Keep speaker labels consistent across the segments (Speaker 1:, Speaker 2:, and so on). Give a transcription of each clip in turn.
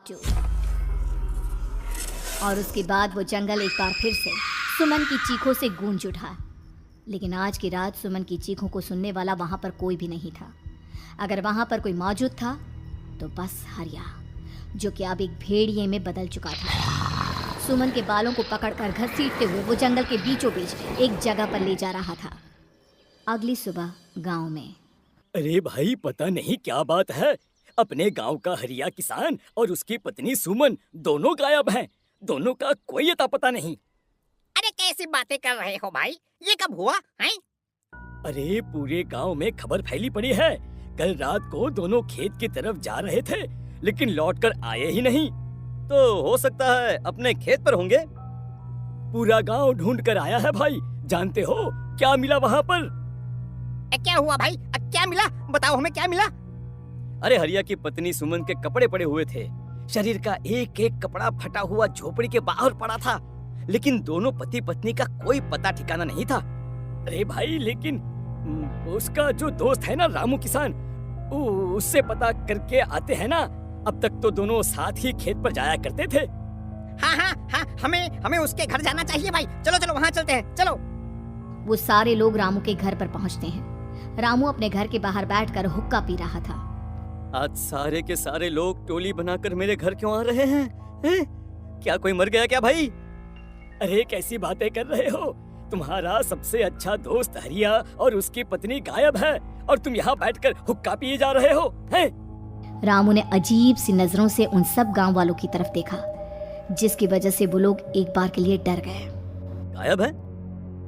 Speaker 1: 2। और उसके बाद वो जंगल एक बार फिर से सुमन की चीखों से गूंज उठा। लेकिन आज की रात सुमन की चीखों को सुनने वाला वहां पर कोई भी नहीं था। अगर वहां पर कोई मौजूद था तो बस हरिया, जो कि अब एक भेड़िए में बदल चुका था। सुमन के बालों को पकड़कर घसीटते हुए वो जंगल के बीचों बीच एक जगह पर ले जा रहा था। अगली सुबह गांव में।
Speaker 2: अरे भाई, पता नहीं क्या बात है, अपने गांव का हरिया किसान और उसकी पत्नी सुमन दोनों गायब हैं। दोनों का कोई अता पता नहीं।
Speaker 3: अरे कैसी बातें कर रहे हो भाई, ये कब हुआ है?
Speaker 2: अरे पूरे गांव में खबर फैली पड़ी है। कल रात को दोनों खेत की तरफ जा रहे थे, लेकिन लौटकर आए ही नहीं।
Speaker 4: तो हो सकता है अपने खेत पर होंगे।
Speaker 2: पूरा गांव ढूंढ कर आया है भाई। जानते हो क्या मिला वहाँ पर?
Speaker 3: क्या हुआ भाई? क्या मिला? बताओ हमें, क्या मिला?
Speaker 4: अरे हरिया की पत्नी सुमन के कपड़े पड़े हुए थे। शरीर का एक एक कपड़ा फटा हुआ झोपड़ी के बाहर पड़ा था, लेकिन दोनों पति पत्नी का कोई पता ठिकाना नहीं था।
Speaker 2: अरे भाई, लेकिन उसका जो दोस्त है ना रामू किसान, उससे पता करके आते हैं ना। अब तक तो दोनों साथ ही खेत पर जाया करते थे।
Speaker 3: हाँ, हमें उसके घर जाना चाहिए भाई। चलो चलो वहाँ चलते हैं, चलो।
Speaker 1: वो सारे लोग रामू के घर पर पहुंचते हैं। रामू अपने घर के बाहर बैठकर हुक्का पी रहा था।
Speaker 4: आज सारे के सारे लोग टोली बनाकर मेरे घर क्यों आ रहे हैं? क्या कोई मर गया क्या भाई?
Speaker 2: अरे कैसी बातें कर रहे हो? तुम्हारा सबसे अच्छा दोस्त हरिया और उसकी पत्नी गायब है और तुम यहाँ बैठकर हुक्का पिए जा रहे हो हैं?
Speaker 1: रामू ने अजीब सी नजरों से उन सब गांव वालों की तरफ देखा, जिसकी वजह से वो लोग एक बार के लिए डर गए।
Speaker 4: गायब है?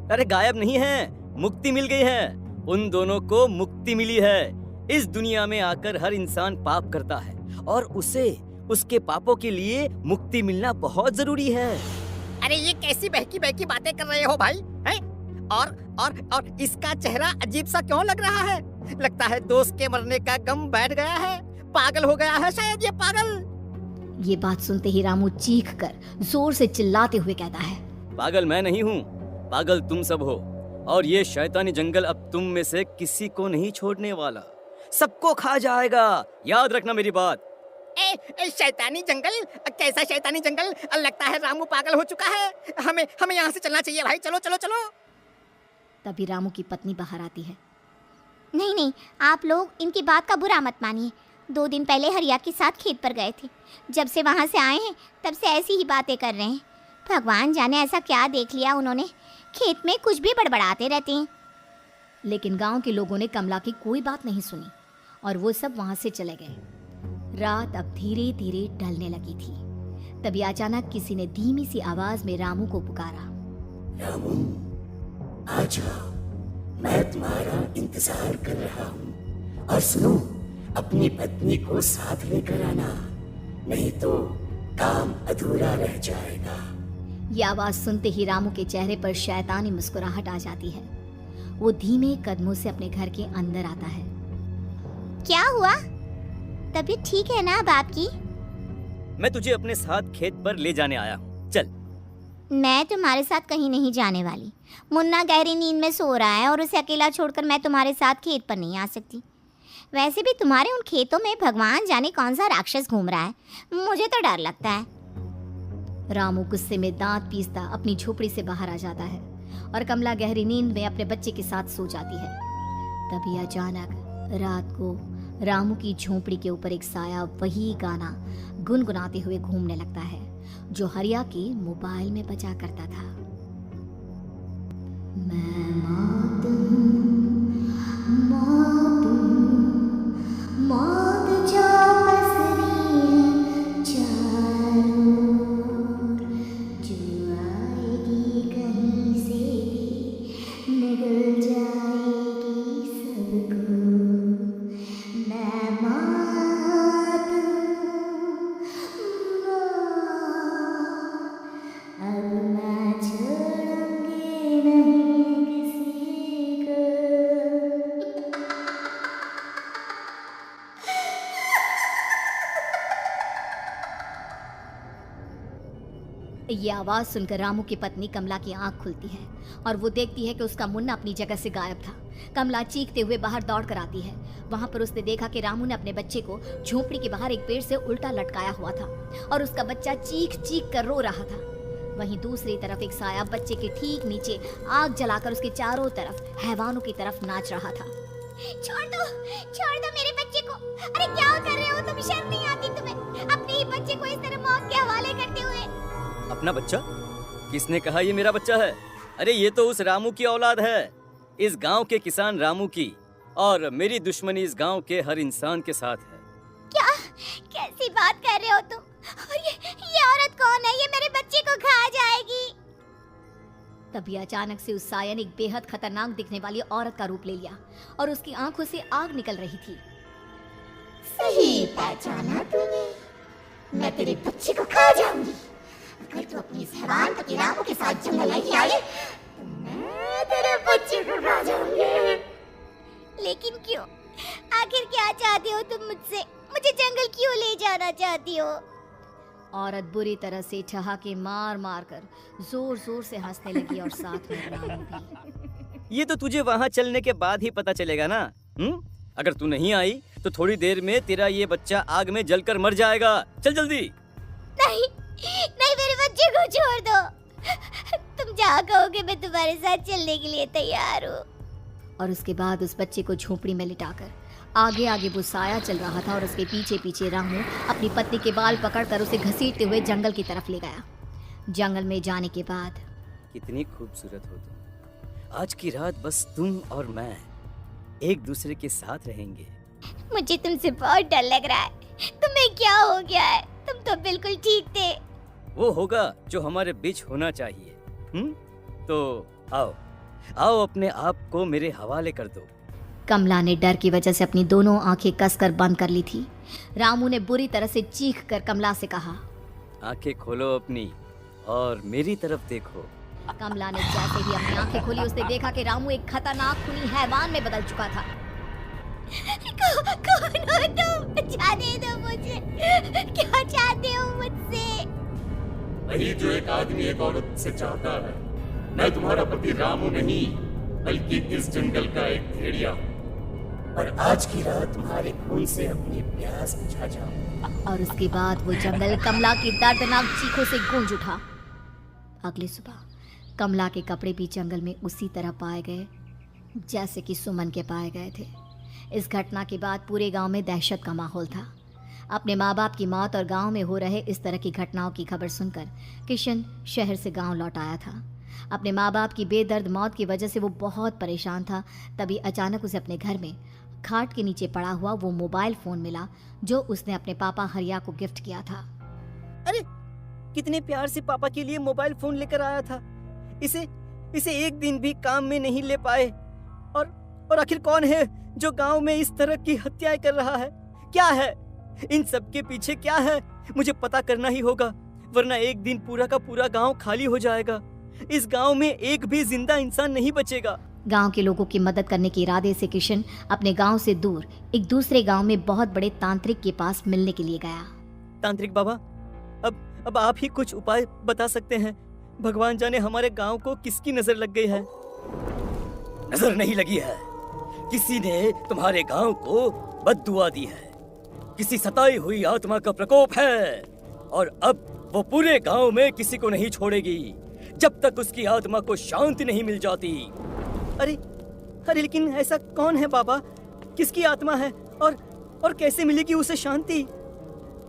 Speaker 4: अरे गायब नहीं है, मुक्ति मिल गई है। उन दोनों को मुक्ति मिली है। इस दुनिया में आकर हर इंसान पाप करता है और उसे उसके पापों के लिए मुक्ति मिलना बहुत जरूरी है।
Speaker 3: अरे ये कैसी बहकी बहकी बातें कर रहे हो भाई, हैं? और इसका चेहरा अजीब सा क्यों लग रहा है? लगता है दोस्त के मरने का गम बैठ गया है। पागल हो गया है शायद ये पागल।
Speaker 1: ये बात सुनते ही रामू चीख कर जोर से चिल्लाते हुए कहता है,
Speaker 4: पागल मैं नहीं हूँ, पागल तुम सब हो। और ये शैतानी जंगल अब तुम में से किसी को नहीं छोड़ने वाला, सबको खा जाएगा। याद रखना मेरी बात।
Speaker 3: शैतानी जंगल? कैसा शैतानी जंगल? लगता है रामू पागल हो चुका है। हमें यहाँ से चलना चाहिए भाई। चलो चलो चलो।
Speaker 1: तभी रामू की पत्नी बाहर आती है।
Speaker 5: नहीं नहीं, आप लोग इनकी बात का बुरा मत मानिए। 2 दिन पहले हरिया के साथ खेत पर गए थे। जब से वहाँ से आए हैं तब से ऐसी ही बातें कर रहे हैं। भगवान जाने ऐसा क्या देख लिया उन्होंने, खेत में कुछ भी बड़बड़ाते रहते हैं।
Speaker 1: लेकिन गांव के लोगों ने कमला की कोई बात नहीं सुनी और वो सब वहां से चले गए। रात अब धीरे धीरे ढलने लगी थी। तभी अचानक किसी ने धीमी सी आवाज में रामू को पुकारा।
Speaker 6: रामू, आ जाओ, मैं तुम्हारा इंतजार कर रहा हूँ। और सुनो, अपनी पत्नी को साथ लेकर आना, नहीं तो काम अधूरा रह जाएगा।
Speaker 1: ये आवाज सुनते ही रामू के चेहरे पर शैतानी मुस्कुराहट आ जाती है। वो धीमे कदमों से अपने घर के अंदर आता है।
Speaker 5: क्या हुआ? तबीयत ठीक है ना अब आपकी?
Speaker 4: मैं तुझे अपने साथ खेत पर ले जाने आया हूँ, चल।
Speaker 5: मैं तुम्हारे साथ कहीं नहीं जाने वाली। मुन्ना गहरी नींद में सो रहा है और उसे अकेला छोड़कर मैं तुम्हारे साथ खेत पर नहीं आ सकती। वैसे भी तुम्हारे उन खेतों में भगवान जाने कौन सा राक्षस घूम रहा है, मुझे तो डर लगता है।
Speaker 1: रामू गुस्से में दांत पीसता अपनी झोपड़ी से बाहर आ जाता है और कमला गहरी नींद में अपने बच्चे के साथ सो जाती है। तभी अचानक रात को रामू की झोपड़ी के ऊपर एक साया वही गाना गुनगुनाते हुए घूमने लगता है जो हरिया के मोबाइल में बजा करता था। मैं मौत जो पसरी है चारों ओर, जो आएगी कहीं से निगल जाएगी सबको। मैं मौत अब मैं छोड़ूंगी नहीं किसी को। ये आवाज सुनकर रामू की पत्नी कमला की आंख खुलती है और वो देखती है कि उसका मुन्ना अपनी जगह से गायब था। कमला चीखते हुए बाहर दौड़ कर आती है। वहां पर उसने देखा कि रामू ने अपने बच्चे को झोपड़ी के बाहर एक पेड़ से उल्टा लटकाया हुआ था और उसका बच्चा चीख चीख कर रो रहा था। वहीं दूसरी तरफ एक साया बच्चे के ठीक नीचे आग जलाकर उसके चारों तरफ हैवानों की तरफ नाच रहा था।
Speaker 5: छोड़ दो मेरे बच्चे को। अरे क्या कर रहे हो तुम? शर्म नहीं आती तुम्हें अपने ही बच्चे को इस तरह मौत के हवाले करते हुए?
Speaker 4: अपना बच्चा? किसने कहा ये मेरा बच्चा है? अरे ये तो उस रामू की औलाद है, इस गांव के किसान रामू की, और मेरी दुश्मनी इस गांव के हर इंसान के साथ है।
Speaker 5: क्या? कैसी बात कर रहे हो तुम? और ये औरत कौन है? ये मेरे बच्चे को खा जाएगी।
Speaker 1: तभी अचानक से उस साया ने एक बेहद खतरनाक दिखने वाली औरत का रूप ले लिया और उसकी आंखों से आग निकल रही थी।
Speaker 6: सही पहचाना तूने, मैं तेरे बच्चे को खा जाऊंगी। अगर तू अपनी इस हैवान पति रामू के साथ जंगल नहीं आई तो मैं तेरे बच्चे को खा जाऊंगी।
Speaker 5: लेकिन क्यों? आखिर क्या चाहती हो तुम मुझसे? मुझे जंगल क्यों ले जाना चाहती हो?
Speaker 1: औरत बुरी तरह से ठहाके मार मार कर जोर जोर से हंसने लगी और साथ में रामू भी।
Speaker 4: ये तो तुझे वहाँ चलने के बाद ही पता चलेगा ना। अगर तू नहीं आई तो थोड़ी देर में तेरा ये बच्चा आग में जलकर मर जाएगा। चल जल्दी।
Speaker 5: नहीं नहीं, मेरे बच्चे को छोड़ दो। तुम जहाँ कहोगे मैं तुम्हारे साथ चलने के लिए तैयार हूँ।
Speaker 1: और उसके बाद उस बच्चे को झोपड़ी में लिटाकर आगे आगे वो साया चल रहा था और उसके पीछे पीछे रामू अपनी पत्नी के बाल पकड़कर उसे घसीटते हुए जंगल की तरफ ले गया। जंगल में जाने के बाद
Speaker 4: कितनी खूबसूरत हो तुम। आज की रात बस तुम और मैं एक दूसरे के साथ रहेंगे।
Speaker 5: मुझे तुमसे बहुत डर लग रहा है। तुम्हें क्या हो गया है? तुम तो बिल्कुल ठीक थे।
Speaker 4: वो होगा जो हमारे बीच होना चाहिए। तो आओ आओ अपने आप को मेरे हवाले कर दो।
Speaker 1: कमला ने डर की वजह से अपनी दोनों आंखें कसकर बंद कर ली थी। रामू ने बुरी तरह से चीख कर कमला से कहा,
Speaker 4: आंखें खोलो अपनी और मेरी तरफ देखो।
Speaker 1: कमला ने जैसे ही अपनी आंखें खोली उसने देखा कि रामू एक खतरनाक खूनी हैवान में बदल चुका था।
Speaker 5: कौन हो तुम? जाने दो मुझे। क्या चाहते हो मुझसे?
Speaker 6: वही जो एक आदमी एक औरत से चाहता है। मैं तुम्हारा पति रामू नहीं बल्कि इस जंगल का एक भेड़िया हूँ और आज की रात तुम्हारे खून से अपनी प्यास बुझा जाऊं।
Speaker 1: और उसके बाद वो जंगल कमला की दर्दनाक चीखों से गूंज उठा। अगली सुबह कमला के कपड़े भी जंगल में उसी तरह पाए गए जैसे कि सुमन के पाए गए थे। इस घटना के बाद पूरे गांव में दहशत का माहौल था। अपने माँ बाप की मौत और गांव में हो रहे इस तरह की घटनाओं की खबर सुनकर किशन शहर से गांव लौट आया था। अपने माँ बाप की बेदर्द मौत की वजह से वो बहुत परेशान था। तभी अचानक उसे अपने घर में खाट के नीचे पड़ा हुआ वो मोबाइल फोन मिला जो उसने अपने पापा हरिया को गिफ्ट किया था।
Speaker 4: अरे कितने प्यार से पापा के लिए मोबाइल फोन लेकर आया था। इसे एक दिन भी काम में नहीं ले पाए। और आखिर कौन है जो गांव में इस तरह की हत्याएं कर रहा है? क्या है इन सब के पीछे? क्या है? मुझे पता करना ही होगा, वरना एक दिन पूरा का पूरा गांव खाली हो जाएगा। इस गांव में एक भी जिंदा इंसान नहीं बचेगा।
Speaker 1: गांव के लोगों की मदद करने के इरादे से किशन अपने गांव से दूर एक दूसरे गांव में बहुत बड़े तांत्रिक के पास मिलने के लिए गया।
Speaker 4: तांत्रिक बाबा, अब आप ही कुछ उपाय बता सकते हैं। भगवान जाने हमारे गांव को किसकी नजर लग गई है। नजर नहीं लगी है, किसी ने तुम्हारे गांव को बद्दुआ दी है। किसी सताई हुई आत्मा का प्रकोप है और अब वो पूरे गांव में किसी को नहीं छोड़ेगी जब तक उसकी आत्मा को शांति नहीं मिल जाती। अरे लेकिन ऐसा कौन है बाबा? किसकी आत्मा है और कैसे मिलेगी उसे शांति?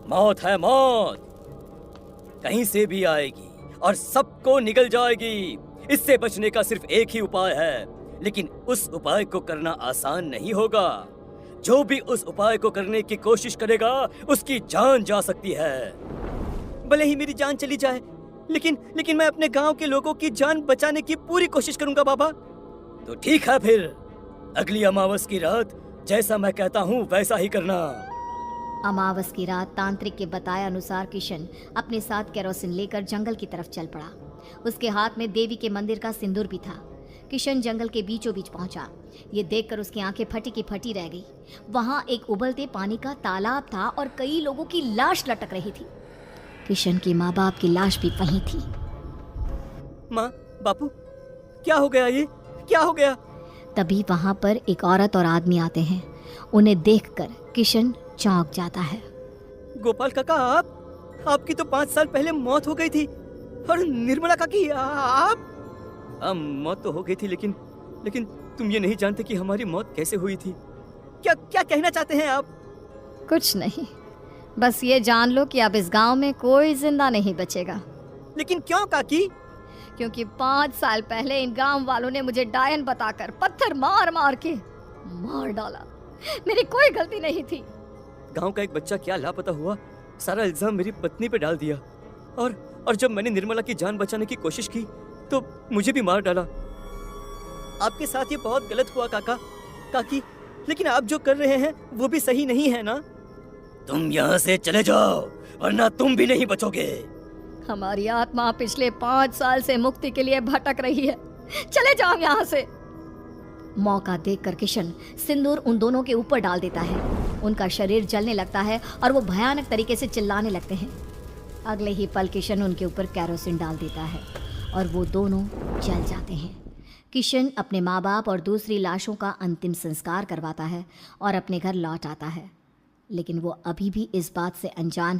Speaker 4: मौत है, मौत कहीं से भी आएगी और सबको निगल जाएगी। इससे बचने का सिर्फ एक ही उपाय है, लेकिन उस उपाय को करना आसान नहीं होगा। जो भी उस उपाय को करने की कोशिश करेगा उसकी जान जा सकती है। भले ही मेरी जान चली जाए, लेकिन मैं अपने गांव के लोगों की जान बचाने की पूरी कोशिश करूंगा बाबा। तो ठीक है, फिर अगली अमावस की रात जैसा मैं कहता हूँ वैसा ही करना।
Speaker 1: अमावस की रात तांत्रिक के बताए अनुसार किशन अपने साथ केरोसिन लेकर जंगल की तरफ चल पड़ा। उसके हाथ में देवी के मंदिर का सिंदूर भी था। किशन जंगल के बीचों बीच पहुंचा। ये देखकर उसकी आंखें फटी की फटी रह गई। वहां एक उबलते पानी का तालाब था और कई लोगों की लाश लटक रही थी। किशन की माँ बाप की लाश भी वहीं थी।
Speaker 4: माँ, बापू, क्या हो गया? ये क्या हो गया?
Speaker 1: तभी वहां पर एक औरत और आदमी आते हैं। उन्हें देखकर किशन चौंक जाता है।
Speaker 4: गोपाल काका, आपकी तो 5 साल पहले मौत हो गई थी। और निर्मला काकी, आप? मौत तो हो गई थी, लेकिन तुम ये नहीं जानते कि हमारी मौत कैसे हुई थी। क्या क्या कहना चाहते हैं आप?
Speaker 1: कुछ नहीं, बस ये जान लो कि अब इस गांव में कोई जिंदा नहीं बचेगा।
Speaker 4: लेकिन क्यों काकी?
Speaker 1: क्योंकि 5 साल पहले इन गांव वालों ने मुझे डायन बताकर पत्थर मार मार के मार डाला। मेरी कोई गलती नहीं थी।
Speaker 4: गांव का एक बच्चा क्या लापता हुआ, सारा इल्जाम मेरी पत्नी पे डाल दिया। और जब मैंने निर्मला की जान बचाने की कोशिश की तो मुझे भी मार डाला। आपके साथ ये बहुत गलत हुआ काकी, लेकिन आप जो कर रहे हैं वो भी सही नहीं है ना? तुम यहाँ से चले जाओ, वरना तुम भी नहीं बचोगे।
Speaker 1: हमारी आत्मा पिछले 5 साल से मुक्ति के लिए भटक रही है। चले जाओ यहाँ से। मौका देखकर किशन सिंदूर उन दोनों के ऊपर डाल देता है। उनका शरीर जलने लगता है और वो भयानक तरीके से चिल्लाने लगते हैं। अगले ही पल किशन उनके ऊपर कैरोसिन डाल देता है और वो दोनों जल जाते हैं। किशन अपने माँ बाप और दूसरी लाशों का अंतिम संस्कार करवाता है और अपने घर लौट आता है, लेकिन वो अभी भी इस बात से अनजान